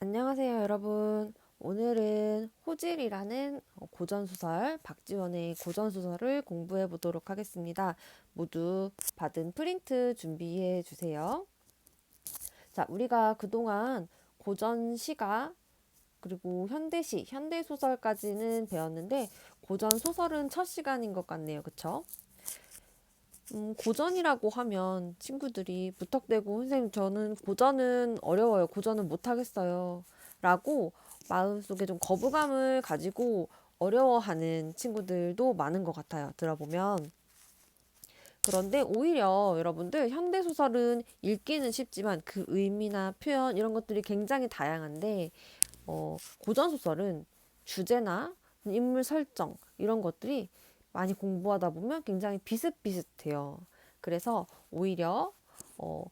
안녕하세요, 여러분. 오늘은 호질이라는 고전소설, 박지원의 고전소설을 공부해 보도록 하겠습니다. 모두 받은 프린트 준비해 주세요. 자, 우리가 그동안 고전시가 그리고 현대시, 현대소설까지는 배웠는데 고전소설은 첫 시간인 것 같네요. 그쵸? 고전이라고 하면 친구들이 무턱대고 선생님 저는 고전은 어려워요. 고전은 못하겠어요. 라고 마음속에 좀 거부감을 가지고 어려워하는 친구들도 많은 것 같아요. 들어보면. 그런데 오히려 여러분들 현대소설은 읽기는 쉽지만 그 의미나 표현 이런 것들이 굉장히 다양한데 고전소설은 주제나 인물 설정 이런 것들이 많이 공부하다 보면 굉장히 비슷비슷해요. 그래서 오히려 어,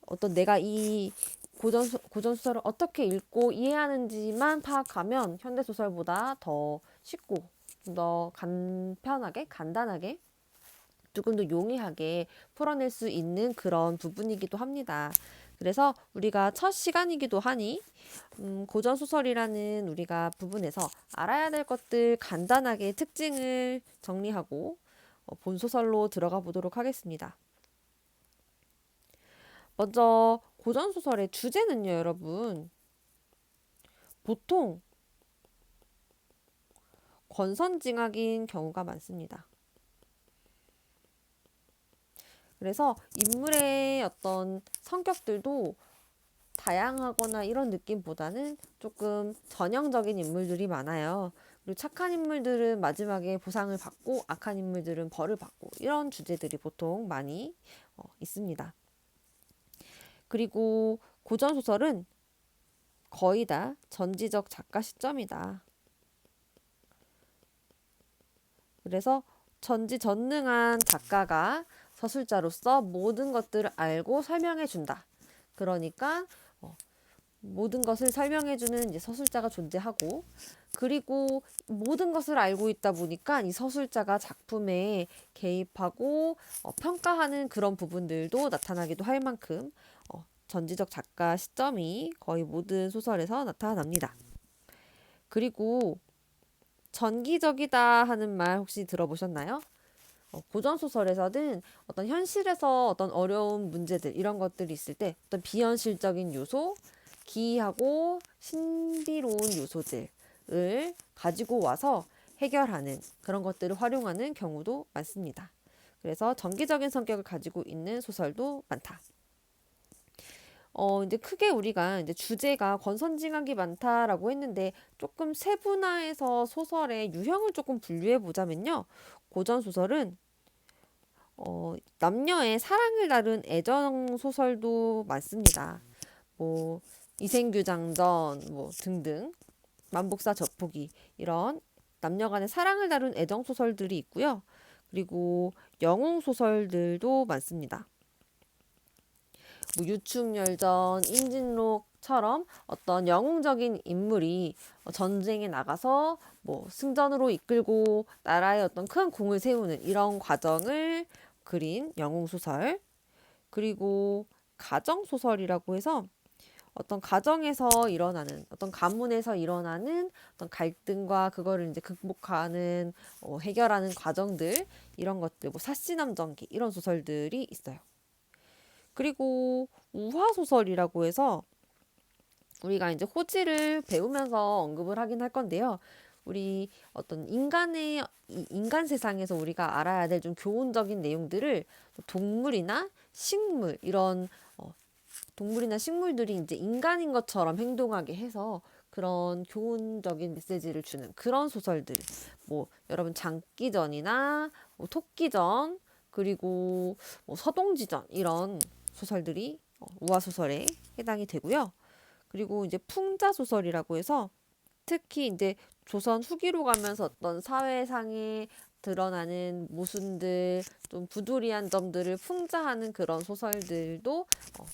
어떤 내가 이 고전소설을 어떻게 읽고 이해하는지만 파악하면 현대소설보다 더 쉽고 좀 더 간편하게 간단하게 조금 더 용이하게 풀어낼 수 있는 그런 부분이기도 합니다. 그래서 우리가 첫 시간이기도 하니 고전소설이라는 우리가 부분에서 알아야 될 것들 간단하게 특징을 정리하고 본소설로 들어가 보도록 하겠습니다. 먼저 고전소설의 주제는요, 여러분. 보통 권선징악인 경우가 많습니다. 그래서 인물의 어떤 성격들도 다양하거나 이런 느낌보다는 조금 전형적인 인물들이 많아요. 그리고 착한 인물들은 마지막에 보상을 받고 악한 인물들은 벌을 받고 이런 주제들이 보통 많이 있습니다. 그리고 고전소설은 거의 다 전지적 작가 시점이다. 그래서 전지전능한 작가가 서술자로서 모든 것들을 알고 설명해 준다. 그러니까 모든 것을 설명해주는 이제 서술자가 존재하고, 그리고 모든 것을 알고 있다 보니까 이 서술자가 작품에 개입하고 평가하는 그런 부분들도 나타나기도 할 만큼 전지적 작가 시점이 거의 모든 소설에서 나타납니다. 그리고 전기적이다 하는 말 혹시 들어보셨나요? 고전 소설에서는 어떤 현실에서 어떤 어려운 문제들 이런 것들이 있을 때 어떤 비현실적인 요소, 기이하고 신비로운 요소들을 가지고 와서 해결하는 그런 것들을 활용하는 경우도 많습니다. 그래서 정기적인 성격을 가지고 있는 소설도 많다. 이제 크게 우리가 이제 주제가 권선징악이 많다라고 했는데 조금 세분화해서 소설의 유형을 조금 분류해 보자면요. 고전 소설은 남녀의 사랑을 다룬 애정 소설도 많습니다. 뭐 이생규장전 뭐 등등 만복사 젖보기 이런 남녀 간의 사랑을 다룬 애정 소설들이 있고요. 그리고 영웅 소설들도 많습니다. 뭐 유충열전, 임진록처럼 어떤 영웅적인 인물이 전쟁에 나가서 뭐 승전으로 이끌고 나라의 어떤 큰 공을 세우는 이런 과정을 그린 영웅 소설. 그리고 가정 소설이라고 해서 어떤 가정에서 일어나는 어떤 가문에서 일어나는 어떤 갈등과 그거를 이제 극복하는 해결하는 과정들 이런 것들 뭐 사시남전기 이런 소설들이 있어요. 그리고 우화소설이라고 해서 우리가 이제 호지를 배우면서 언급을 하긴 할 건데요. 우리 어떤 인간 세상에서 우리가 알아야 될 좀 교훈적인 내용들을 동물이나 식물 이런 동물이나 식물들이 이제 인간인 것처럼 행동하게 해서 그런 교훈적인 메시지를 주는 그런 소설들. 뭐 여러분 장기전이나 뭐 토끼전 그리고 뭐 서동지전 이런 소설들이 우화 소설에 해당이 되고요. 그리고 이제 풍자 소설이라고 해서 특히 이제 조선 후기로 가면서 어떤 사회상에 드러나는 모순들, 좀 부두리한 점들을 풍자하는 그런 소설들도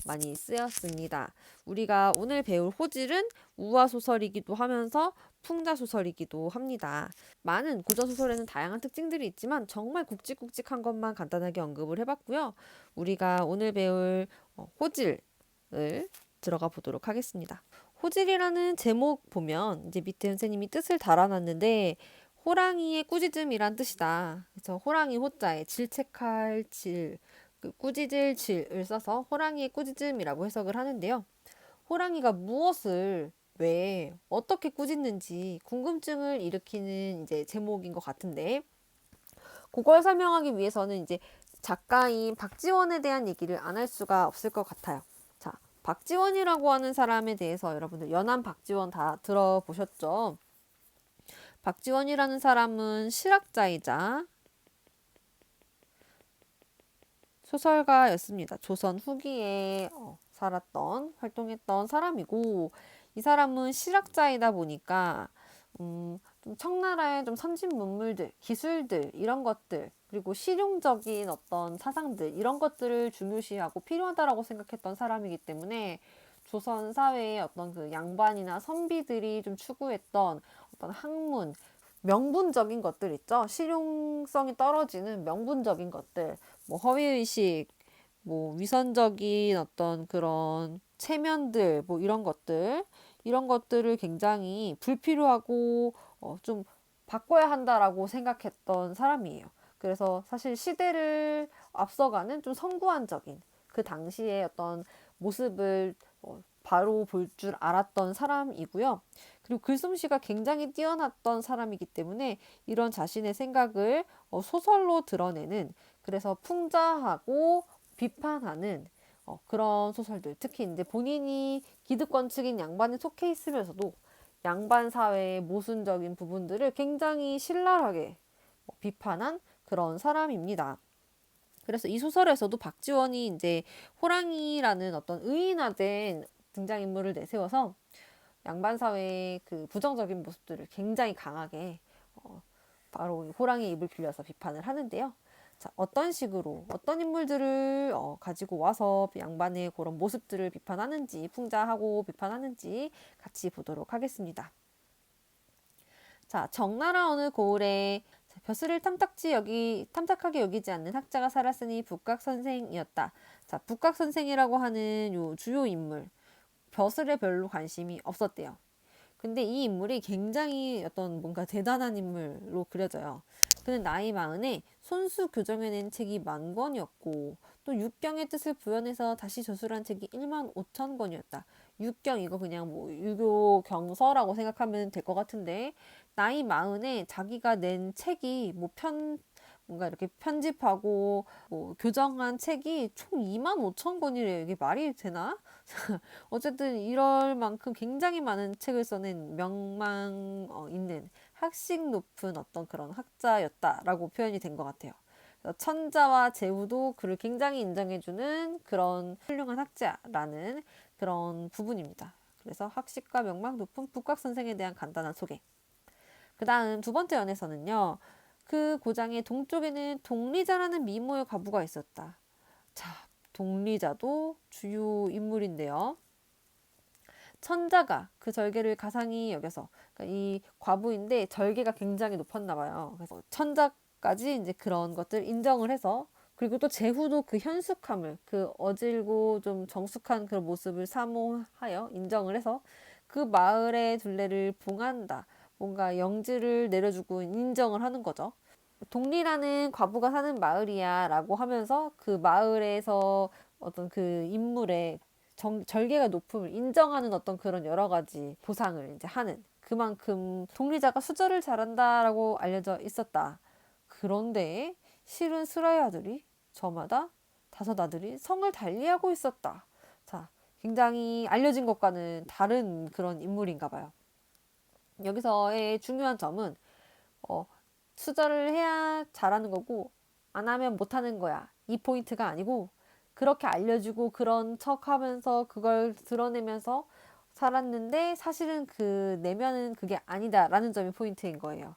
많이 쓰였습니다. 우리가 오늘 배울 호질은 우화 소설이기도 하면서 풍자 소설이기도 합니다. 많은 고전 소설에는 다양한 특징들이 있지만 정말 굵직굵직한 것만 간단하게 언급을 해봤고요. 우리가 오늘 배울 호질을 들어가 보도록 하겠습니다. 호질이라는 제목 보면 이제 밑에 선생님이 뜻을 달아놨는데 호랑이의 꾸짖음이란 뜻이다. 그래서 호랑이 호자에 질책할 질, 그 꾸짖을 질을 써서 호랑이의 꾸짖음이라고 해석을 하는데요. 호랑이가 무엇을 왜 어떻게 꾸짖는지 궁금증을 일으키는 이제 제목인 것 같은데 그걸 설명하기 위해서는 이제 작가인 박지원에 대한 얘기를 안 할 수가 없을 것 같아요. 자, 박지원이라고 하는 사람에 대해서 여러분들 연안 박지원 다 들어보셨죠? 박지원이라는 사람은 실학자이자 소설가였습니다. 조선 후기에 살았던 활동했던 사람이고 이 사람은 실학자이다 보니까 좀 청나라의 좀 선진 문물들, 기술들 이런 것들 그리고 실용적인 어떤 사상들 이런 것들을 중요시하고 필요하다라고 생각했던 사람이기 때문에 조선 사회의 어떤 그 양반이나 선비들이 좀 추구했던 어떤 학문, 명분적인 것들 있죠. 실용성이 떨어지는 명분적인 것들, 뭐 허위의식, 뭐 위선적인 어떤 그런 체면들, 뭐 이런 것들을 굉장히 불필요하고 좀 바꿔야 한다라고 생각했던 사람이에요. 그래서 사실 시대를 앞서가는 좀 선구안적인 그 당시의 어떤 모습을 바로 볼 줄 알았던 사람이고요. 그리고 글솜씨가 굉장히 뛰어났던 사람이기 때문에 이런 자신의 생각을 소설로 드러내는 그래서 풍자하고 비판하는 그런 소설들 특히 이제 본인이 기득권 측인 양반에 속해 있으면서도 양반 사회의 모순적인 부분들을 굉장히 신랄하게 비판한 그런 사람입니다. 그래서 이 소설에서도 박지원이 이제 호랑이라는 어떤 의인화된 등장인물을 내세워서 양반 사회의 그 부정적인 모습들을 굉장히 강하게 바로 호랑이의 입을 빌려서 비판을 하는데요. 자, 어떤 식으로 어떤 인물들을 가지고 와서 양반의 그런 모습들을 비판하는지 풍자하고 비판하는지 같이 보도록 하겠습니다. 자, 적나라 어느 고을에 벼슬을 탐탁하게 여기지 않는 학자가 살았으니 북각 선생이었다. 자, 북각 선생이라고 하는 요 주요 인물 벼슬에 별로 관심이 없었대요. 근데 이 인물이 굉장히 어떤 뭔가 대단한 인물로 그려져요. 그는 나이 마흔에 손수 교정해낸 책이 10,000권이었고 또 육경의 뜻을 부연해서 다시 저술한 책이 15,000권이었다. 육경 이거 그냥 뭐 유교 경서라고 생각하면 될 것 같은데 나이 마흔에 자기가 낸 책이 뭔가 이렇게 편집하고 뭐 교정한 책이 총 25,000권이래요. 이게 말이 되나? 어쨌든 이럴 만큼 굉장히 많은 책을 써낸 명망 있는 학식 높은 어떤 그런 학자였다라고 표현이 된 것 같아요. 천자와 제후도 그를 굉장히 인정해주는 그런 훌륭한 학자라는 그런 부분입니다. 그래서 학식과 명망 높은 북각 선생에 대한 간단한 소개. 그 다음 두 번째 연에서는요. 그 고장의 동쪽에는 동리자라는 미모의 과부가 있었다. 자, 동리자도 주요 인물인데요. 천자가 그 절개를 가상히 여겨서 그러니까 이 과부인데 절개가 굉장히 높았나 봐요. 그래서 천자까지 이제 그런 것들 인정을 해서 그리고 또 제후도 그 현숙함을 그 어질고 좀 정숙한 그런 모습을 사모하여 인정을 해서 그 마을의 둘레를 봉한다. 뭔가 영지를 내려주고 인정을 하는 거죠. 동리라는 과부가 사는 마을이야 라고 하면서 그 마을에서 어떤 그 인물의 절개가 높음을 인정하는 어떤 그런 여러 가지 보상을 이제 하는 그만큼 동리자가 수절을 잘한다라고 알려져 있었다. 그런데 실은 스라의 아들이 저마다 5 아들이 성을 달리하고 있었다. 자, 굉장히 알려진 것과는 다른 그런 인물인가 봐요. 여기서의 중요한 점은 수절을 해야 잘하는 거고 안 하면 못하는 거야. 이 포인트가 아니고 그렇게 알려주고 그런 척하면서 그걸 드러내면서 살았는데 사실은 그 내면은 그게 아니다라는 점이 포인트인 거예요.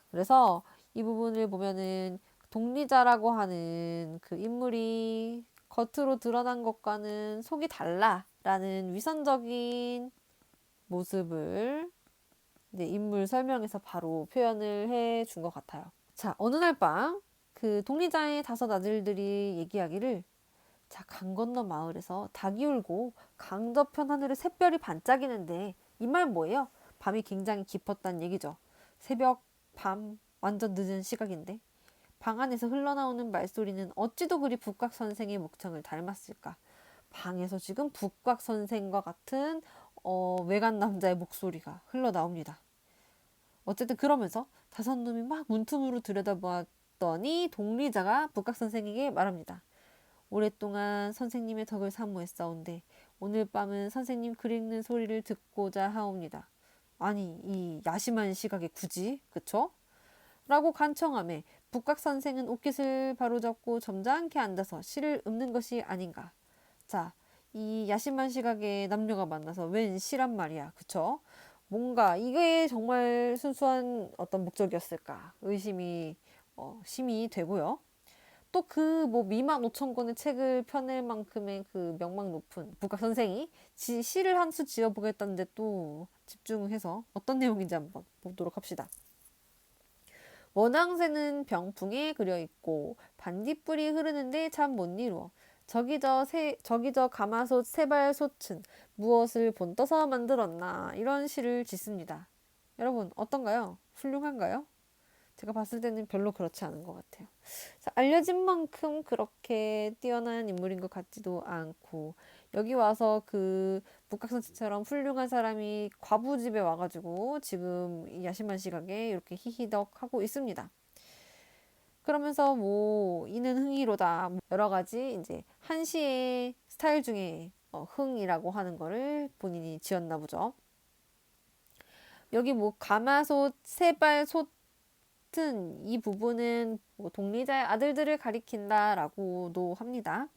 그래서 이 부분을 보면은 동리자라고 하는 그 인물이 겉으로 드러난 것과는 속이 달라라는 위선적인 모습을 이제 인물 설명에서 바로 표현을 해 준 것 같아요. 자, 어느 날 밤 그 동리자의 5 아들들이 얘기하기를 자, 강 건너 마을에서 닭이 울고 강저편 하늘에 샛별이 반짝이는데 이 말 뭐예요? 밤이 굉장히 깊었단 얘기죠. 새벽, 밤, 완전 늦은 시각인데 방 안에서 흘러나오는 말소리는 어찌도 그리 북곽 선생의 목청을 닮았을까. 방에서 지금 북곽 선생과 같은 외간 남자의 목소리가 흘러나옵니다. 어쨌든 그러면서 다섯 놈이 막 문틈으로 들여다보았더니 동리자가 북곽 선생에게 말합니다. 오랫동안 선생님의 덕을 사모했사온데 오늘 밤은 선생님 글 읽는 소리를 듣고자 하옵니다. 아니 이 야심한 시각에 굳이 그쵸? 라고 간청하며 북각 선생은 옷깃을 바로잡고 점잖게 앉아서 시를 읊는 것이 아닌가. 자, 이 야심한 시각에 남녀가 만나서 웬 시란 말이야. 그쵸? 뭔가 이게 정말 순수한 어떤 목적이었을까 의심이 심히 되고요. 또 그 뭐 미만 5천 권의 책을 펴낼 만큼의 그 명망 높은 북각 선생이 시를 한 수 지어보겠다는데 또 집중해서 어떤 내용인지 한번 보도록 합시다. 원앙새는 병풍에 그려있고 반딧불이 흐르는데 참 못 이루어 저기저 가마솥 세발솥은 무엇을 본떠서 만들었나 이런 시를 짓습니다. 여러분 어떤가요? 훌륭한가요? 제가 봤을 때는 별로 그렇지 않은 것 같아요. 알려진 만큼 그렇게 뛰어난 인물인 것 같지도 않고 여기 와서 그 북각선생처럼 훌륭한 사람이 과부집에 와가지고 지금 이 야심한 시각에 이렇게 히히덕 하고 있습니다. 그러면서 뭐 이는 흥이로다 여러 가지 이제 한시의 스타일 중에 흥이라고 하는 거를 본인이 지었나 보죠. 여기 뭐 가마솥, 세발솥 같은 이 부분은 뭐 동리자의 아들들을 가리킨다라고도 합니다.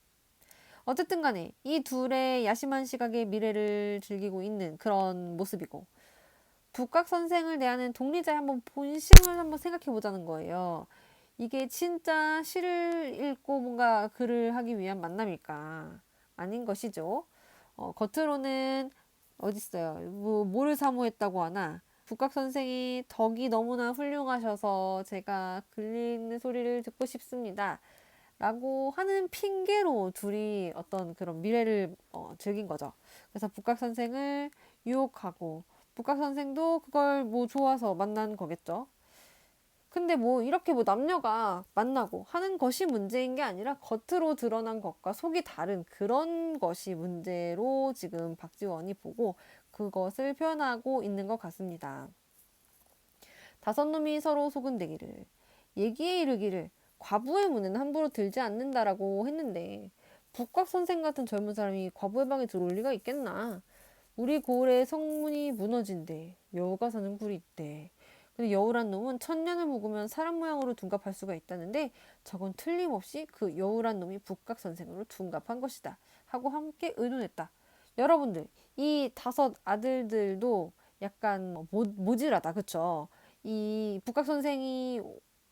어쨌든 간에 이 둘의 야심한 시각의 미래를 즐기고 있는 그런 모습이고 북각 선생을 대하는 동리자의 한번 본심을 한번 생각해 보자는 거예요. 이게 진짜 시를 읽고 뭔가 글을 하기 위한 만남일까? 아닌 것이죠. 겉으로는 어딨어요. 뭐를 사모했다고 하나? 북각 선생이 덕이 너무나 훌륭하셔서 제가 글 읽는 소리를 듣고 싶습니다. 라고 하는 핑계로 둘이 어떤 그런 미래를 즐긴 거죠. 그래서 북각 선생을 유혹하고 북각 선생도 그걸 뭐 좋아서 만난 거겠죠. 근데 뭐 이렇게 뭐 남녀가 만나고 하는 것이 문제인 게 아니라 겉으로 드러난 것과 속이 다른 그런 것이 문제로 지금 박지원이 보고 그것을 표현하고 있는 것 같습니다. 다섯 놈이 서로 소근대기를 얘기에 이르기를 과부의 문에는 함부로 들지 않는다라고 했는데 북곽 선생 같은 젊은 사람이 과부의 방에 들어올 리가 있겠나. 우리 고을의 성문이 무너진대 여우가 사는 굴이 있대. 근데 여우란 놈은 천년을 묵으면 사람 모양으로 둔갑할 수가 있다는데 저건 틀림없이 그 여우란 놈이 북각 선생으로 둔갑한 것이다 하고 함께 의논했다. 여러분들 이 다섯 아들들도 약간 모질하다 그쵸? 이 북각 선생이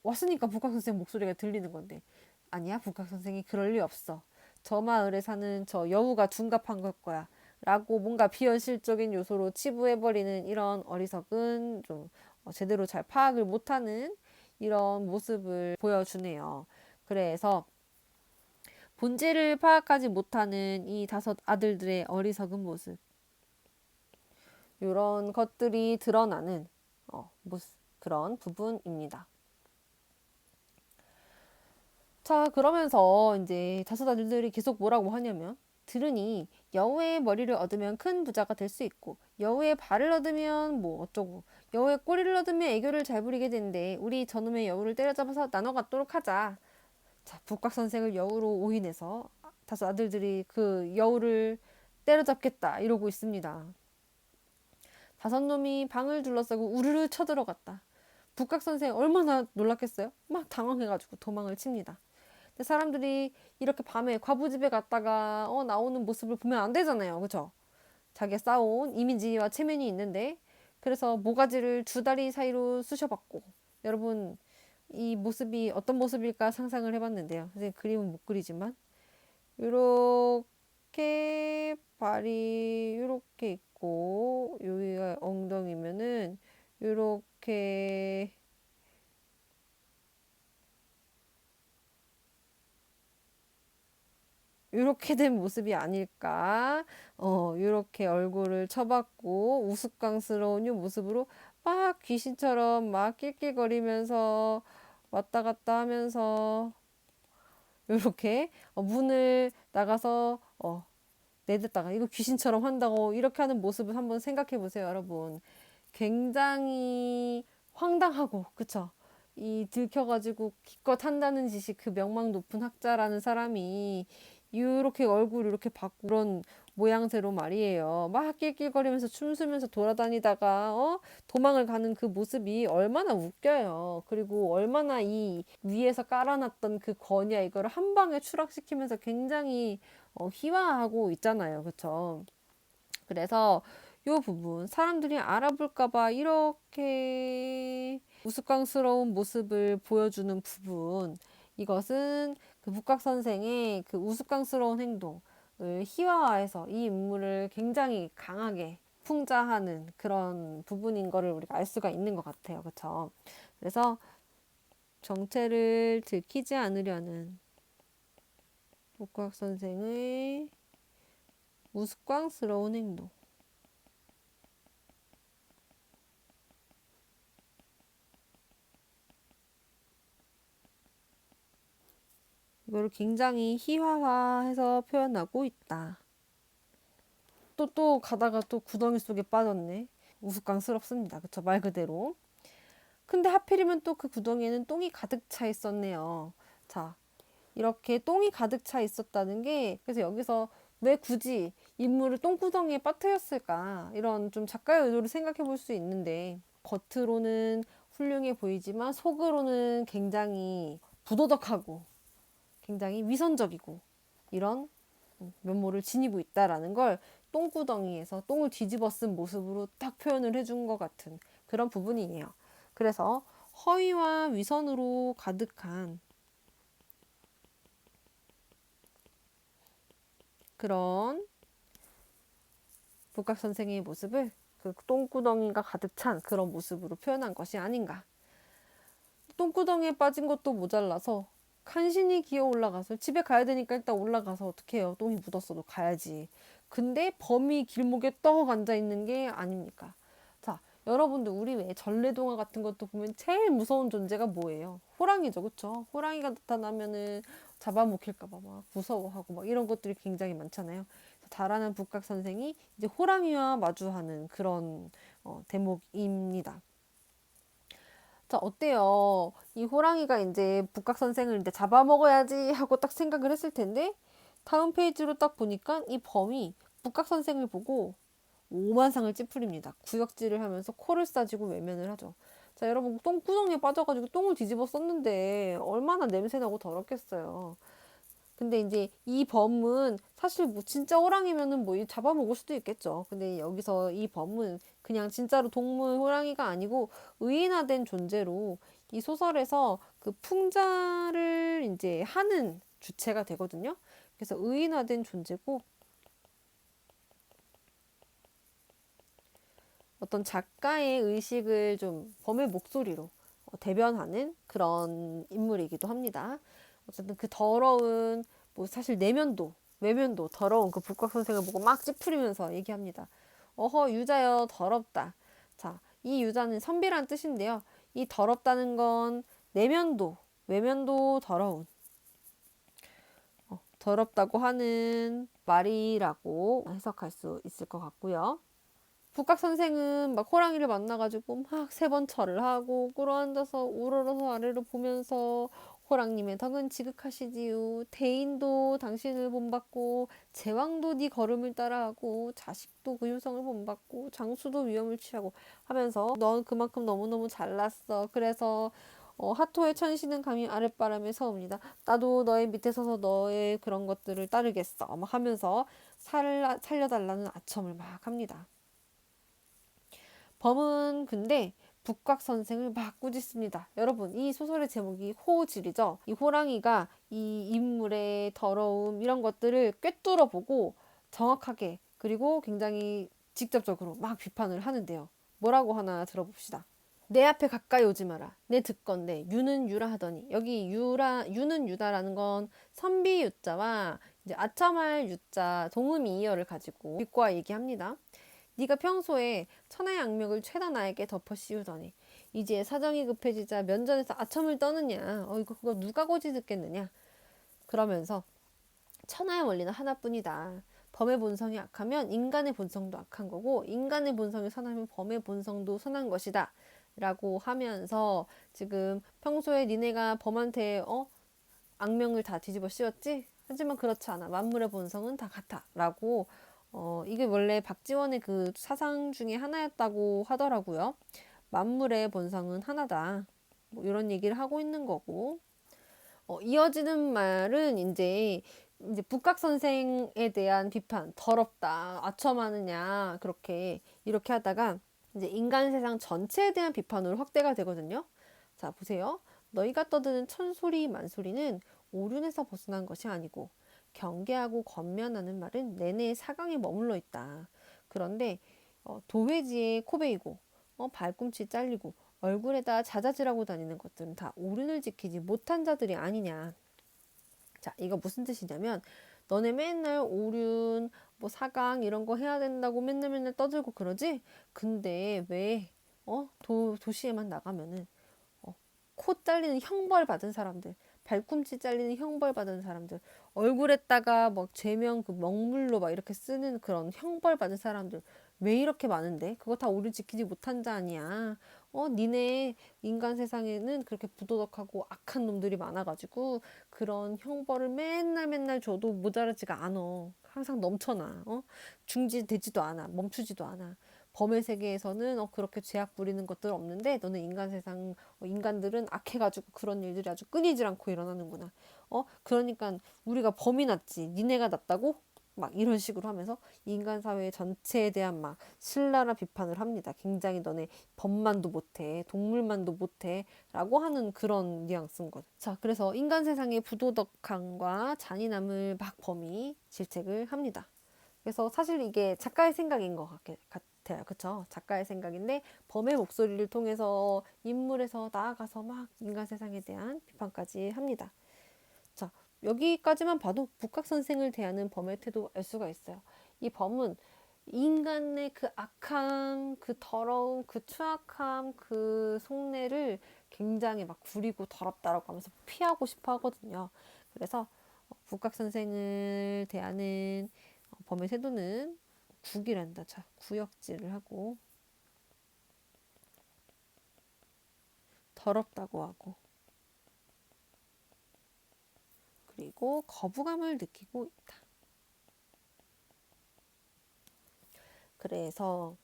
왔으니까 북각 선생 목소리가 들리는 건데 아니야 북각 선생이 그럴 리 없어. 저 마을에 사는 저 여우가 둔갑한 걸 거야. 라고 뭔가 비현실적인 요소로 치부해버리는 이런 어리석은 좀 제대로 잘 파악을 못하는 이런 모습을 보여주네요. 그래서 본질을 파악하지 못하는 이 다섯 아들들의 어리석은 모습 이런 것들이 드러나는 그런 부분입니다. 자 그러면서 이제 다섯 아들들이 계속 뭐라고 하냐면 들으니 여우의 머리를 얻으면 큰 부자가 될 수 있고 여우의 발을 얻으면 뭐 어쩌고 여우의 꼬리를 얻으면 애교를 잘 부리게 되는데 우리 저놈의 여우를 때려잡아서 나눠 갖도록 하자. 자 북각 선생을 여우로 오인해서 다섯 아들들이 그 여우를 때려잡겠다 이러고 있습니다. 다섯 놈이 방을 둘러싸고 우르르 쳐들어갔다. 북각 선생 얼마나 놀랐겠어요? 막 당황해가지고 도망을 칩니다. 근데 사람들이 이렇게 밤에 과부집에 갔다가 나오는 모습을 보면 안 되잖아요. 그쵸? 자기가 쌓아온 이미지와 체면이 있는데 그래서 모가지를 두 다리 사이로 쑤셔봤고 여러분 이 모습이 어떤 모습일까 상상을 해봤는데요. 선생님 그림은 못 그리지만 요렇게 발이 요렇게 있고 여기가 엉덩이면은 요렇게 이렇게 된 모습이 아닐까. 이렇게 얼굴을 쳐박고 우스꽝스러운 이 모습으로 막 귀신처럼 막 낄낄거리면서 왔다 갔다 하면서 이렇게 문을 나가서 내댔다가 이거 귀신처럼 한다고 이렇게 하는 모습을 한번 생각해 보세요, 여러분. 굉장히 황당하고, 그쵸? 이 들켜가지고 기껏 한다는 짓이 그 명망 높은 학자라는 사람이 이렇게 얼굴 이렇게 받고 그런 모양새로 말이에요. 막 낄낄거리면서 춤추면서 돌아다니다가 도망을 가는 그 모습이 얼마나 웃겨요. 그리고 얼마나 이 위에서 깔아놨던 그 건야 이거를 한 방에 추락시키면서 굉장히 희화하고 있잖아요. 그쵸? 그래서 요 부분 사람들이 알아볼까봐 이렇게 우스꽝스러운 모습을 보여주는 부분, 이것은 그 북각 선생의 그 우스꽝스러운 행동을 희화화해서 이 인물을 굉장히 강하게 풍자하는 그런 부분인 거를 우리가 알 수가 있는 것 같아요. 그쵸? 그래서 정체를 들키지 않으려는 북각 선생의 우스꽝스러운 행동. 이거를 굉장히 희화화해서 표현하고 있다. 또 가다가 또 구덩이 속에 빠졌네. 우스꽝스럽습니다. 그쵸? 말 그대로. 근데 하필이면 또 그 구덩이에는 똥이 가득 차 있었네요. 자, 이렇게 똥이 가득 차 있었다는 게, 그래서 여기서 왜 굳이 인물을 똥구덩이에 빠뜨렸을까? 이런 좀 작가의 의도를 생각해 볼 수 있는데, 겉으로는 훌륭해 보이지만 속으로는 굉장히 부도덕하고 굉장히 위선적이고 이런 면모를 지니고 있다라는 걸 똥구덩이에서 똥을 뒤집어 쓴 모습으로 딱 표현을 해준 것 같은 그런 부분이에요. 그래서 허위와 위선으로 가득한 그런 북각 선생의 모습을 그 똥구덩이가 가득 찬 그런 모습으로 표현한 것이 아닌가. 똥구덩이에 빠진 것도 모자라서 간신히 기어 올라가서 집에 가야 되니까 일단 올라가서 어떻게 해요? 똥이 묻었어도 가야지. 근데 범이 길목에 떡 앉아 있는 게 아닙니까? 자, 여러분들 우리 왜 전래동화 같은 것도 보면 제일 무서운 존재가 뭐예요? 호랑이죠, 그쵸? 호랑이가 나타나면은 잡아먹힐까봐 막 무서워하고 막 이런 것들이 굉장히 많잖아요. 잘하는 북각 선생이 이제 호랑이와 마주하는 그런 대목입니다. 자, 어때요? 이 호랑이가 이제 북각 선생을 이제 잡아먹어야지 하고 딱 생각을 했을 텐데, 다음 페이지로 딱 보니까 이 범이 북각 선생을 보고 오만상을 찌푸립니다. 구역질을 하면서 코를 싸지고 외면을 하죠. 자, 여러분, 똥구덩이에 빠져가지고 똥을 뒤집어 썼는데 얼마나 냄새나고 더럽겠어요. 근데 이제 이 범은 사실 뭐 진짜 호랑이면은 뭐 잡아먹을 수도 있겠죠. 근데 여기서 이 범은 그냥 진짜로 동물 호랑이가 아니고 의인화된 존재로 이 소설에서 그 풍자를 이제 하는 주체가 되거든요. 그래서 의인화된 존재고 어떤 작가의 의식을 좀 범의 목소리로 대변하는 그런 인물이기도 합니다. 어쨌든 그 더러운 뭐 사실 내면도 외면도 더러운 그 북각 선생을 보고 막 찌푸리면서 얘기합니다. 어허 유자여 더럽다. 자, 이 유자는 선비란 뜻인데요. 이 더럽다는 건 내면도 외면도 더러운 더럽다고 하는 말이라고 해석할 수 있을 것 같고요. 북각 선생은 막 호랑이를 만나가지고 막 세 번 절을 하고 꿇어앉아서 우러러서 아래로 보면서 호랑님의 덕은 지극하시지요. 대인도 당신을 본받고 제왕도 네 걸음을 따라하고 자식도 그 효성을 본받고 장수도 위엄을 취하고 하면서 넌 그만큼 너무너무 잘났어. 그래서 하토의 천신은 감히 아랫바람에 서옵니다. 나도 너의 밑에 서서 너의 그런 것들을 따르겠어. 막 하면서 살려달라는 아첨을 막 합니다. 범은 근데 북각 선생을 막 꾸짖습니다. 여러분, 이 소설의 제목이 호질이죠. 이 호랑이가 이 인물의 더러움 이런 것들을 꿰뚫어 보고 정확하게 그리고 굉장히 직접적으로 막 비판을 하는데요. 뭐라고 하나 들어봅시다. 내 앞에 가까이 오지 마라. 내 듣건대 유는 유라 하더니 여기 유는 유다라는 건 선비 유자와 이제 아첨할 유자 동음이 이어를 가지고 빛과 얘기합니다. 네가 평소에 천하의 악명을 죄다 나에게 덮어 씌우더니 이제 사정이 급해지자 면전에서 아첨을 떠느냐. 이거 그거 누가 고지 듣겠느냐. 그러면서 천하의 원리는 하나뿐이다. 범의 본성이 악하면 인간의 본성도 악한 거고 인간의 본성이 선하면 범의 본성도 선한 것이다. 라고 하면서 지금 평소에 니네가 범한테 악명을 다 뒤집어 씌웠지? 하지만 그렇지 않아. 만물의 본성은 다 같아. 라고 이게 원래 박지원의 그 사상 중에 하나였다고 하더라고요. 만물의 본성은 하나다. 뭐 이런 얘기를 하고 있는 거고. 이어지는 말은 이제 북각 선생에 대한 비판, 더럽다, 아첨하느냐, 이렇게 하다가 이제 인간 세상 전체에 대한 비판으로 확대가 되거든요. 자, 보세요. 너희가 떠드는 천소리, 만소리는 오륜에서 벗어난 것이 아니고 경계하고 권면하는 말은 내내 사강에 머물러 있다. 그런데 도회지에 코베이고 발꿈치 잘리고 얼굴에다 자자질하고 다니는 것들은 다 오륜을 지키지 못한 자들이 아니냐. 자, 이거 무슨 뜻이냐면 너네 맨날 오륜, 뭐 사강 이런 거 해야 된다고 맨날 떠들고 그러지? 근데 왜 도시에만 나가면은 코 잘리는 형벌 받은 사람들, 발꿈치 잘리는 형벌 받은 사람들, 얼굴에다가 막 죄명 그 먹물로 막 이렇게 쓰는 그런 형벌 받은 사람들 왜 이렇게 많은데? 그거 다 우리 지키지 못한 자 아니야. 니네 인간 세상에는 그렇게 부도덕하고 악한 놈들이 많아가지고 그런 형벌을 맨날 줘도 모자라지가 않아. 항상 넘쳐나. 중지되지도 않아. 멈추지도 않아. 범의 세계에서는 그렇게 죄악 부리는 것들 없는데 너는 인간 세상 인간들은 악해가지고 그런 일들이 아주 끊이질 않고 일어나는구나. 그러니까 우리가 범이 낫지 니네가 낫다고? 막 이런 식으로 하면서 인간 사회 전체에 대한 막 신랄한 비판을 합니다. 굉장히 너네 범만도 못해, 동물만도 못해 라고 하는 그런 뉘앙스인 거죠. 자, 그래서 인간 세상의 부도덕함과 잔인함을 막 범이 질책을 합니다. 그래서 사실 이게 작가의 생각인 것 같아요. 그쵸? 작가의 생각인데 범의 목소리를 통해서 인물에서 나아가서 막 인간 세상에 대한 비판까지 합니다. 자, 여기까지만 봐도 북각 선생을 대하는 범의 태도 알 수가 있어요. 이 범은 인간의 그 악함, 그 더러움, 그 추악함, 그 속내를 굉장히 막 구리고 더럽다라고 하면서 피하고 싶어 하거든요. 그래서 북각 선생을 대하는 범의 태도는 국이란다. 자, 구역질을 하고 더럽다고 하고 그리고 거부감을 느끼고 있다. 그래서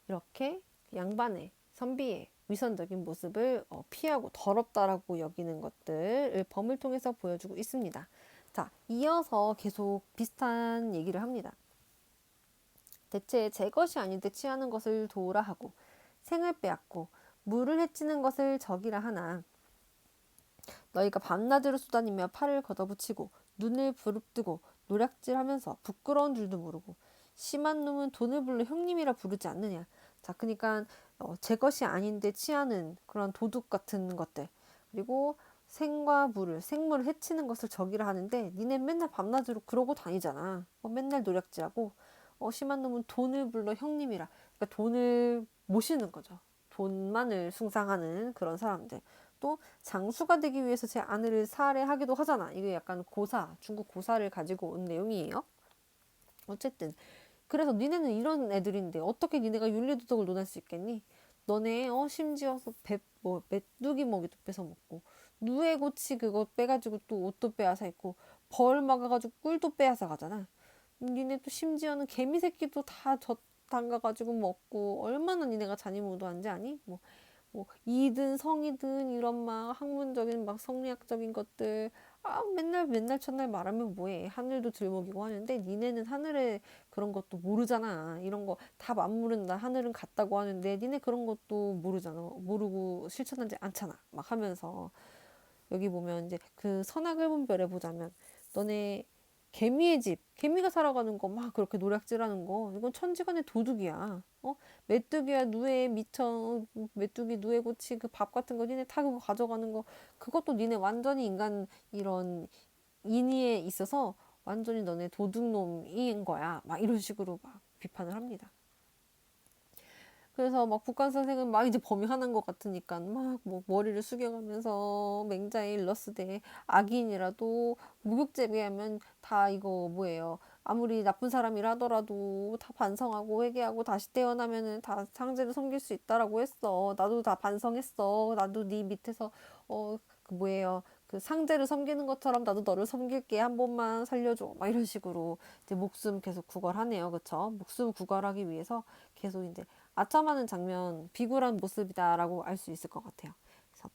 이렇게 양반의 선비의 위선적인 모습을 피하고 더럽다라고 여기는 것들을 범을 통해서 보여주고 있습니다. 자, 이어서 계속 비슷한 얘기를 합니다. 대체 제 것이 아닌데 취하는 것을 도우라 하고 생을 빼앗고 물을 해치는 것을 적이라 하나 너희가 밤낮으로 쏘다니며 팔을 걷어붙이고 눈을 부릅뜨고 노략질하면서 부끄러운 줄도 모르고 심한 놈은 돈을 불러 형님이라 부르지 않느냐. 자, 그러니까 제 것이 아닌데 취하는 그런 도둑 같은 것들 그리고 생과 물을 생물을 해치는 것을 적이라 하는데 니네 맨날 밤낮으로 그러고 다니잖아. 맨날 노략질하고 심한 놈은 돈을 불러 형님이라. 그러니까 돈을 모시는 거죠. 돈만을 숭상하는 그런 사람들. 또 장수가 되기 위해서 제 아내를 살해하기도 하잖아. 이게 약간 고사, 중국 고사를 가지고 온 내용이에요. 어쨌든 그래서 니네는 이런 애들인데 어떻게 니네가 윤리도덕을 논할 수 있겠니? 너네 심지어서 메뚜기 먹이도 뺏어 먹고 누에고치 그거 빼가지고 또 옷도 빼앗아 입고 벌 막아가지고 꿀도 빼앗아 가잖아. 니네 또 심지어는 개미 새끼도 다 젖 담가가지고 먹고 얼마나 니네가 잔인무도한지 아니? 뭐 이든 성이든 이런 막 학문적인 막 성리학적인 것들 맨날 첫날 말하면 뭐해 하늘도 들먹이고 하는데 니네는 하늘에 그런 것도 모르잖아. 이런 거 다 만물은 하늘은 같다고 하는데 니네 그런 것도 모르잖아. 모르고 실천하지 않잖아. 막 하면서 여기 보면 이제 그 선악을 분별해 보자면 너네 개미의 집, 개미가 살아가는 거 막 그렇게 노략질하는 거 이건 천지간의 도둑이야. 메뚜기야 누에 미쳐 메뚜기 누에 고치 그 밥 같은 거 니네 다 그거 가져가는 거 그것도 니네 완전히 인간 이런 인의에 있어서 완전히 너네 도둑놈인 거야. 막 이런 식으로 막 비판을 합니다. 그래서 막 북한 선생은 막 이제 범이 화난 것 같으니까 막 뭐 머리를 숙여가면서 맹자의 일러스되 악인이라도 무급제비하면 다 이거 뭐예요. 아무리 나쁜 사람이라 하더라도 다 반성하고 회개하고 다시 태어나면은 다 상제를 섬길 수 있다라고 했어. 나도 다 반성했어. 나도 네 밑에서 그 뭐예요. 그 상제를 섬기는 것처럼 나도 너를 섬길게. 한 번만 살려줘. 막 이런 식으로 이제 목숨 계속 구걸하네요. 그쵸? 목숨 구걸하기 위해서 계속 이제 아첨하는 장면, 비굴한 모습이다라고 알 수 있을 것 같아요. 그래서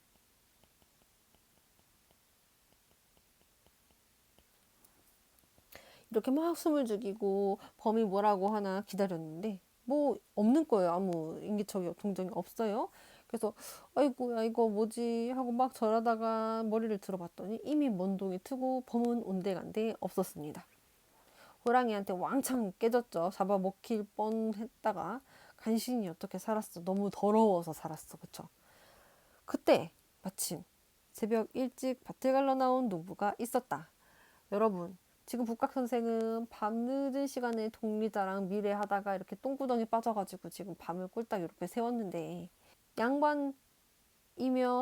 이렇게 막 숨을 죽이고 범이 뭐라고 하나 기다렸는데 뭐 없는 거예요. 아무 인기척이 동정이 없어요. 그래서 아이고야 이거 뭐지 하고 막 절하다가 머리를 들어봤더니 이미 먼동이 트고 범은 온데간데 없었습니다. 호랑이한테 왕창 깨졌죠. 잡아먹힐 뻔했다가 간신히 어떻게 살았어. 너무 더러워서 살았어. 그쵸? 그때 마침 새벽 일찍 밭을 갈러 나온 농부가 있었다. 여러분, 지금 북각 선생은 밤늦은 시간에 독리자랑 미래하다가 이렇게 똥구덩이 빠져가지고 지금 밤을 꼴딱 이렇게 세웠는데 양반이며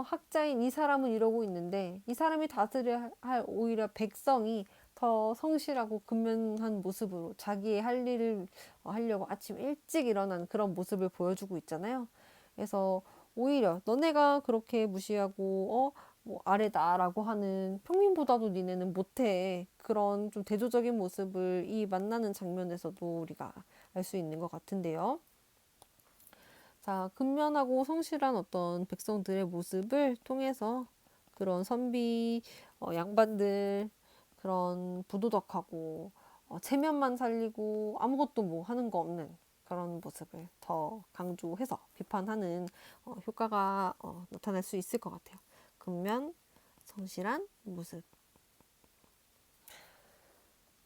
학자인 이 사람은 이러고 있는데 이 사람이 다스려야 할 오히려 백성이 더 성실하고 근면한 모습으로 자기의 할 일을 하려고 아침 일찍 일어난 그런 모습을 보여주고 있잖아요. 그래서 오히려 너네가 그렇게 무시하고 뭐 아래다라고 하는 평민보다도 니네는 못해 그런 좀 대조적인 모습을 이 만나는 장면에서도 우리가 알 수 있는 것 같은데요. 자, 근면하고 성실한 어떤 백성들의 모습을 통해서 그런 선비 양반들 그런 부도덕하고 체면만 살리고 아무것도 뭐 하는 거 없는 그런 모습을 더 강조해서 비판하는 효과가 나타날 수 있을 것 같아요. 근면 성실한 모습.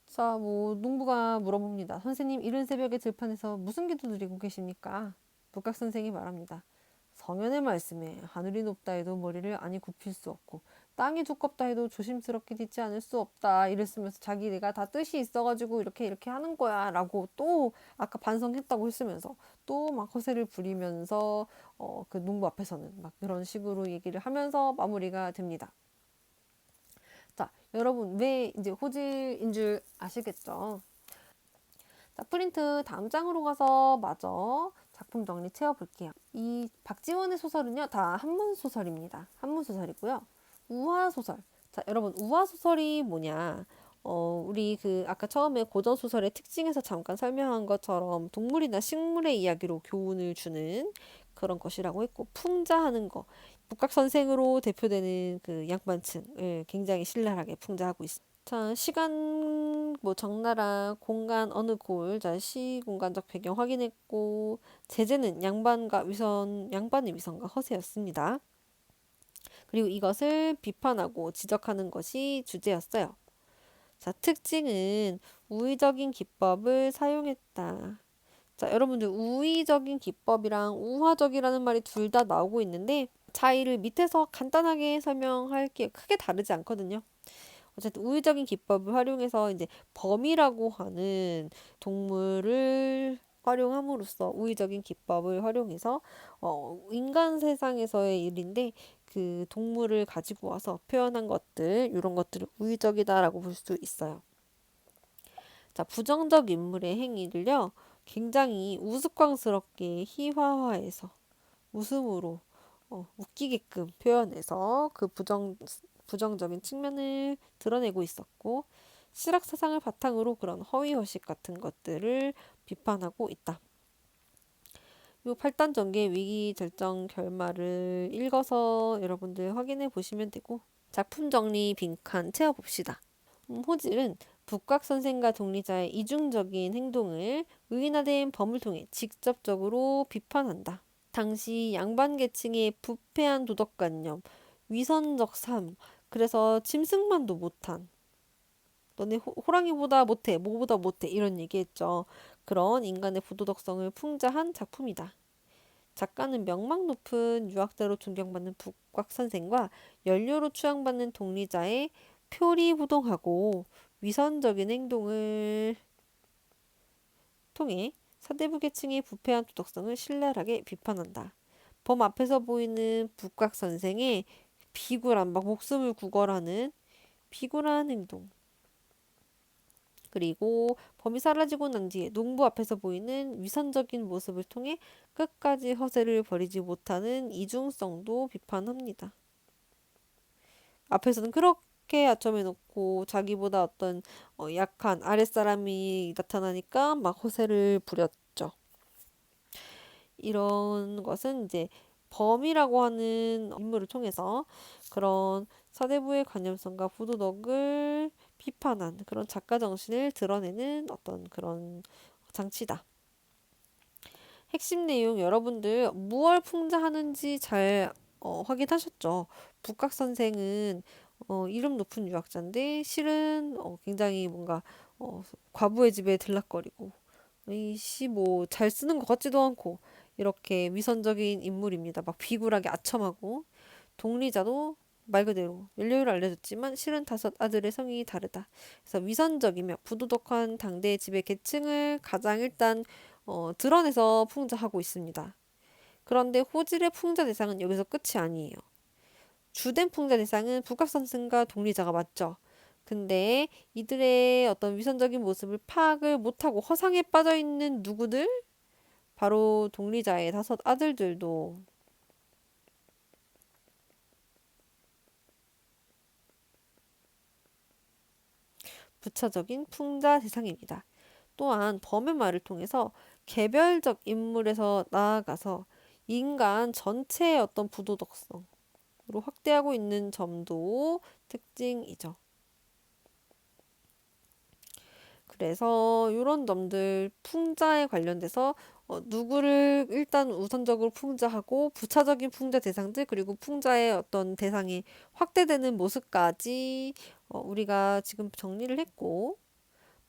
자, 뭐 농부가 물어봅니다. 선생님, 이른 새벽에 들판에서 무슨 기도 드리고 계십니까? 북각 선생이 말합니다. 성현의 말씀에 하늘이 높다 해도 머리를 아니 굽힐 수 없고 땅이 두껍다 해도 조심스럽게 딛지 않을 수 없다 이랬으면서 자기 내가 다 뜻이 있어가지고 이렇게 하는 거야 라고 또 아까 반성했다고 했으면서 또 막 허세를 부리면서 그 농부 앞에서는 막 그런 식으로 얘기를 하면서 마무리가 됩니다. 자, 여러분 왜 이제 호질인 줄 아시겠죠? 자, 프린트 다음 장으로 가서 마저 작품 정리 채워볼게요. 이 박지원의 소설은요, 다 한문 소설입니다. 한문 소설이고요. 우화 소설. 자, 여러분, 우화 소설이 뭐냐? 우리 그 아까 처음에 고전 소설의 특징에서 잠깐 설명한 것처럼 동물이나 식물의 이야기로 교훈을 주는 그런 것이라고 했고, 풍자하는 거. 북각 선생으로 대표되는 그 양반층을 굉장히 신랄하게 풍자하고 있습니다. 자, 시간 뭐 적나라 공간 어느 골, 자, 시공간적 배경 확인했고 제재는 양반의 위선과 허세였습니다. 그리고 이것을 비판하고 지적하는 것이 주제였어요. 자, 특징은 우의적인 기법을 사용했다. 자, 여러분들 우의적인 기법이랑 우화적이라는 말이 둘 다 나오고 있는데 차이를 밑에서 간단하게 설명할게요. 크게 다르지 않거든요. 어쨌든 우의적인 기법을 활용해서 이제 범이라고 하는 동물을 활용함으로써 우의적인 기법을 활용해서 인간 세상에서의 일인데 그 동물을 가지고 와서 표현한 것들 이런 것들을 우의적이다라고 볼 수 있어요. 자, 부정적 인물의 행위를요 굉장히 우스꽝스럽게 희화화해서 웃음으로 웃기게끔 표현해서 그 부정적인 측면을 드러내고 있었고 실학사상을 바탕으로 그런 허위허식 같은 것들을 비판하고 있다. 요 8단 전개 위기 절정 결말을 읽어서 여러분들 확인해 보시면 되고 작품 정리 빈칸 채워봅시다. 호질은 북각 선생과 동리자의 이중적인 행동을 의인화된 범을 통해 직접적으로 비판한다. 당시 양반 계층의 부패한 도덕관념, 위선적 삶, 그래서 짐승만도 못한 너네 호랑이보다 못해, 뭐보다 못해 이런 얘기했죠. 그런 인간의 부도덕성을 풍자한 작품이다. 작가는 명망 높은 유학자로 존경받는 북곽 선생과 연료로 추앙받는 동리자의 표리부동하고 위선적인 행동을 통해 사대부 계층의 부패한 도덕성을 신랄하게 비판한다. 범 앞에서 보이는 북각 선생의 비굴한 막 목숨을 구걸하는 비굴한 행동. 그리고 범이 사라지고 난 뒤에 농부 앞에서 보이는 위선적인 모습을 통해 끝까지 허세를 버리지 못하는 이중성도 비판합니다. 앞에서는 그렇게 아첨해놓고 자기보다 어떤 약한 아랫사람이 나타나니까 막 허세를 부렸죠. 이런 것은 이제 범이라고 하는 인물을 통해서 그런 사대부의 관념성과 부도덕을 비판한 그런 작가 정신을 드러내는 어떤 그런 장치다. 핵심 내용 여러분들 무얼 풍자하는지 잘 확인하셨죠? 북각 선생은 이름 높은 유학자인데 실은 굉장히 뭔가 과부의 집에 들락거리고 이씨 뭐 잘 쓰는 것 같지도 않고 이렇게 위선적인 인물입니다. 막 비굴하게 아첨하고 동리자도 말 그대로 연료를 알려줬지만 실은 다섯 아들의 성이 다르다. 그래서 위선적이며 부도덕한 당대의 지배 계층을 가장 일단 드러내서 풍자하고 있습니다. 그런데 호질의 풍자 대상은 여기서 끝이 아니에요. 주된 풍자 대상은 북각선생과 동리자가 맞죠. 근데 이들의 어떤 위선적인 모습을 파악을 못하고 허상에 빠져 있는 누구들? 바로 동리자의 다섯 아들들도 부차적인 풍자 대상입니다. 또한 범의 말을 통해서 개별적 인물에서 나아가서 인간 전체의 어떤 부도덕성으로 확대하고 있는 점도 특징이죠. 그래서 이런 점들 풍자에 관련돼서 누구를 일단 우선적으로 풍자하고 부차적인 풍자 대상들 그리고 풍자의 어떤 대상이 확대되는 모습까지 우리가 지금 정리를 했고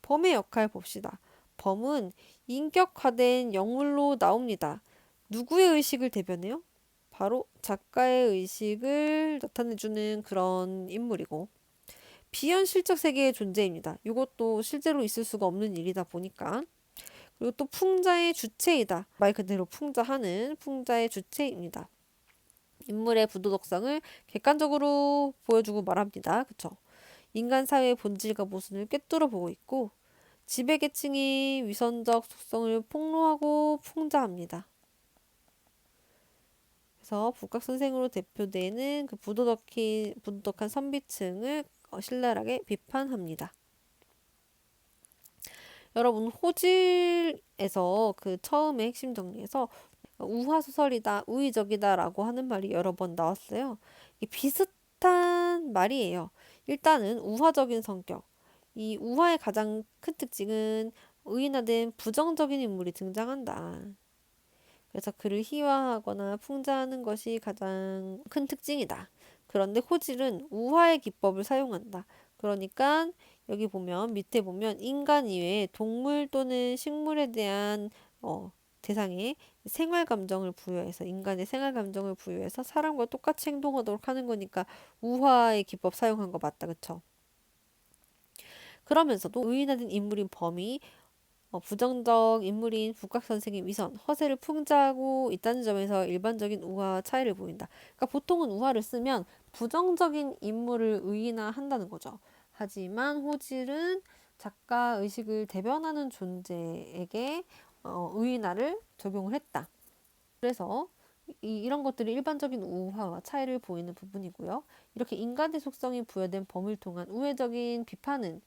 범의 역할 봅시다. 범은 인격화된 영물로 나옵니다. 누구의 의식을 대변해요? 바로 작가의 의식을 나타내주는 그런 인물이고 비현실적 세계의 존재입니다. 이것도 실제로 있을 수가 없는 일이다 보니까 그리고 또 풍자의 주체이다. 말 그대로 풍자하는 풍자의 주체입니다. 인물의 부도덕성을 객관적으로 보여주고 말합니다. 그쵸? 인간 사회의 본질과 모순을 꿰뚫어 보고 있고 지배계층이 위선적 속성을 폭로하고 풍자합니다. 그래서 북각선생으로 대표되는 그 부도덕한 선비층을 신랄하게 비판합니다. 여러분 호질에서 그 처음에 핵심 정리에서 우화소설이다, 우의적이다라고 하는 말이 여러 번 나왔어요. 이게 비슷한 말이에요. 일단은 우화적인 성격. 이 우화의 가장 큰 특징은 의인화된 부정적인 인물이 등장한다. 그래서 그를 희화하거나 풍자하는 것이 가장 큰 특징이다. 그런데 호질은 우화의 기법을 사용한다. 그러니까 여기 보면 밑에 보면 인간 이외에 동물 또는 식물에 대한 대상에 생활 감정을 부여해서 인간의 생활 감정을 부여해서 사람과 똑같이 행동하도록 하는 거니까 우화의 기법 사용한 거 맞다. 그쵸? 그러면서도 의인화된 인물인 범이 부정적 인물인 북각 선생의 위선, 허세를 풍자하고 있다는 점에서 일반적인 우화와 차이를 보인다. 그러니까 보통은 우화를 쓰면 부정적인 인물을 의인화한다는 거죠. 하지만 호질은 작가 의식을 대변하는 존재에게 의인화를 적용을 했다. 그래서 이런 것들이 일반적인 우화와 차이를 보이는 부분이고요. 이렇게 인간의 속성이 부여된 범을 통한 우회적인 비판은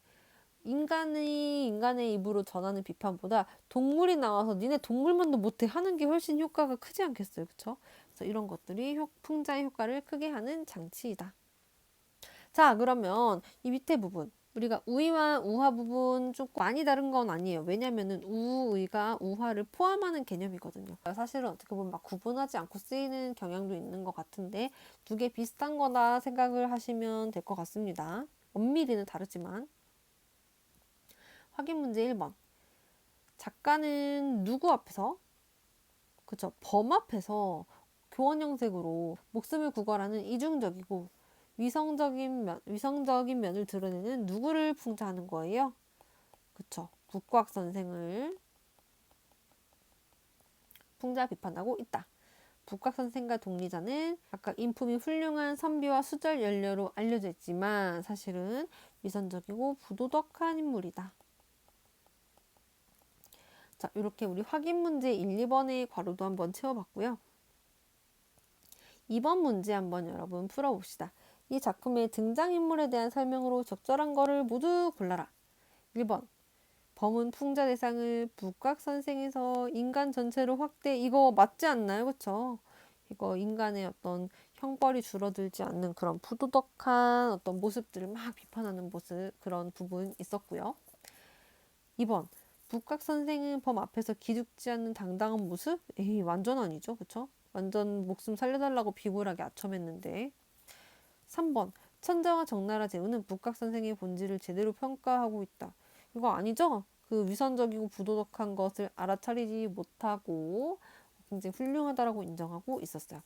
인간이 인간의 입으로 전하는 비판보다 동물이 나와서 니네 동물만도 못해 하는 게 훨씬 효과가 크지 않겠어요, 그쵸? 그래서 이런 것들이 풍자의 효과를 크게 하는 장치이다. 자, 그러면 이 밑에 부분 우리가 우의와 우화 부분 조금 많이 다른 건 아니에요. 왜냐면은 우의가 우화를 포함하는 개념이거든요. 사실은 어떻게 보면 막 구분하지 않고 쓰이는 경향도 있는 것 같은데 두 개 비슷한 거다 생각을 하시면 될 것 같습니다. 엄밀히는 다르지만. 확인 문제 1번. 작가는 누구 앞에서? 그쵸. 범 앞에서 교원 형식으로 목숨을 구걸하는 이중적이고 위성적인 면을 드러내는 누구를 풍자하는 거예요? 그쵸. 국과학 선생을 풍자 비판하고 있다. 북각 선생과 동리자는 각각 인품이 훌륭한 선비와 수절 연료로 알려져 있지만 사실은 위선적이고 부도덕한 인물이다. 자, 이렇게 우리 확인 문제 1, 2번의 괄호도 한번 채워봤고요. 2번 문제 한번 여러분 풀어봅시다. 이 작품의 등장인물에 대한 설명으로 적절한 거를 모두 골라라. 1번 범은 풍자 대상을 북각 선생에서 인간 전체로 확대. 이거 맞지 않나요? 그쵸? 이거 인간의 어떤 형벌이 줄어들지 않는 그런 부도덕한 어떤 모습들을 막 비판하는 모습, 그런 부분 있었고요. 2번 북각 선생은 범 앞에서 기죽지 않는 당당한 모습? 에이, 완전 아니죠. 그쵸? 완전 목숨 살려달라고 비굴하게 아첨했는데. 3번 천자와 적나라 제우는 북각 선생의 본질을 제대로 평가하고 있다. 이거 아니죠? 그 위선적이고 부도덕한 것을 알아차리지 못하고 굉장히 훌륭하다라고 인정하고 있었어요.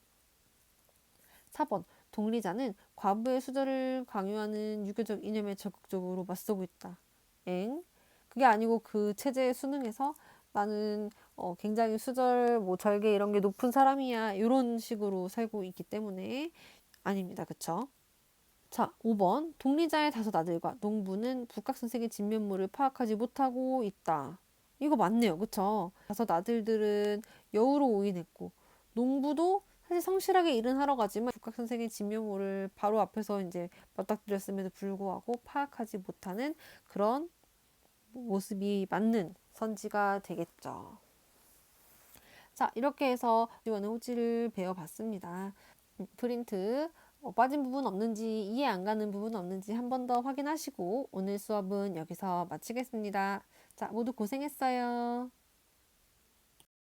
4번 동리자는 과부의 수절을 강요하는 유교적 이념에 적극적으로 맞서고 있다. 엥? 그게 아니고 그 체제에 순응해서 나는 굉장히 수절, 뭐 절개 이런 게 높은 사람이야. 이런 식으로 살고 있기 때문에 아닙니다. 그쵸? 자, 5번. 동리자의 다섯 아들과 농부는 북각 선생의 진면모를 파악하지 못하고 있다. 이거 맞네요. 그쵸? 다섯 아들들은 여우로 오인했고, 농부도 사실 성실하게 일은 하러 가지만 북각 선생의 진면모를 바로 앞에서 이제 맞닥뜨렸음에도 불구하고 파악하지 못하는 그런 모습이 맞는 선지가 되겠죠. 자, 이렇게 해서 지원의 호지를 배워봤습니다. 프린트 빠진 부분 없는지, 이해 안 가는 부분 없는지 한 번 더 확인하시고 오늘 수업은 여기서 마치겠습니다. 자, 모두 고생했어요.